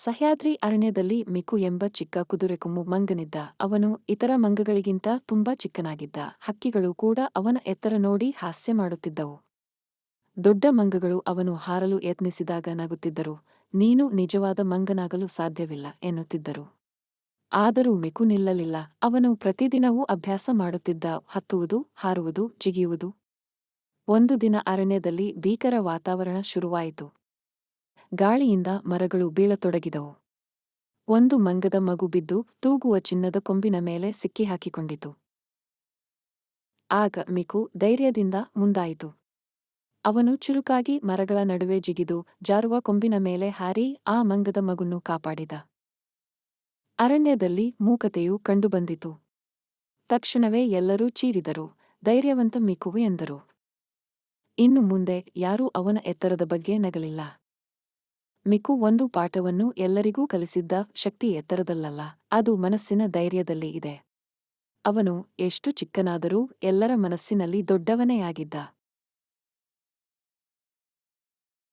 ಸಹ್ಯಾದ್ರಿ ಅರಣ್ಯದಲ್ಲಿ ಮಿಕು ಎಂಬ ಚಿಕ್ಕ ಕುದುರೆಕೊಮ್ಮು ಮಂಗನಿದ್ದ. ಅವನು ಇತರ ಮಂಗಗಳಿಗಿಂತ ತುಂಬಾ ಚಿಕ್ಕನಾಗಿದ್ದ. ಹಕ್ಕಿಗಳು ಕೂಡ ಅವನ ಎತ್ತರ ನೋಡಿ ಹಾಸ್ಯ ಮಾಡುತ್ತಿದ್ದವು. ದೊಡ್ಡ ಮಂಗಗಳು ಅವನು ಹಾರಲು ಯತ್ನಿಸಿದಾಗ ನಗುತ್ತಿದ್ದರು. ನೀನು ನಿಜವಾದ ಮಂಗನಾಗಲು ಸಾಧ್ಯವಿಲ್ಲ ಎನ್ನುತ್ತಿದ್ದರು. ಆದರೂ ಮಿಕು ನಿಲ್ಲಲಿಲ್ಲ. ಅವನು ಪ್ರತಿದಿನವೂ ಅಭ್ಯಾಸ ಮಾಡುತ್ತಿದ್ದ, ಹತ್ತುವುದು, ಹಾರುವುದು, ಜಿಗಿಯುವುದು. ಒಂದು ದಿನ ಅರಣ್ಯದಲ್ಲಿ ಭೀಕರ ವಾತಾವರಣ ಶುರುವಾಯಿತು. ಗಾಳಿಯಿಂದ ಮರಗಳು ಬೀಳತೊಡಗಿದವು. ಒಂದು ಮಂಗದ ಮಗು ಬಿದ್ದು ತೂಗುವ ಚಿನ್ನದ ಕೊಂಬಿನ ಮೇಲೆ ಸಿಕ್ಕಿಹಾಕಿಕೊಂಡಿತು. ಆಗ ಮಿಕು ಧೈರ್ಯದಿಂದ ಮುಂದಾಯಿತು. ಅವನು ಚುರುಕಾಗಿ ಮರಗಳ ನಡುವೆ ಜಿಗಿದು ಜಾರುವ ಕೊಂಬಿನ ಮೇಲೆ ಹಾರಿ ಆ ಮಂಗದ ಮಗುನ್ನು ಕಾಪಾಡಿದ. ಅರಣ್ಯದಲ್ಲಿ ಮೂಕತೆಯು ಕಂಡುಬಂದಿತು. ತಕ್ಷಣವೇ ಎಲ್ಲರೂ ಚೀರಿದರು, ಧೈರ್ಯವಂತ ಮಿಕು ಎಂದರು. ಇನ್ನು ಮುಂದೆ ಯಾರೂ ಅವನ ಎತ್ತರದ ಬಗ್ಗೆ ನಗಲಿಲ್ಲ. ಮಿಕು ಒಂದು ಪಾಠವನ್ನು ಎಲ್ಲರಿಗೂ ಕಲಿಸಿದ್ದ, ಶಕ್ತಿ ಎತ್ತರದಲ್ಲಲ್ಲ, ಅದು ಮನಸ್ಸಿನ ಧೈರ್ಯದಲ್ಲಿ ಇದೆ. ಅವನು ಎಷ್ಟು ಚಿಕ್ಕನಾದರೂ ಎಲ್ಲರ ಮನಸ್ಸಿನಲ್ಲಿ ದೊಡ್ಡವನೇ ಆಗಿದ್ದ.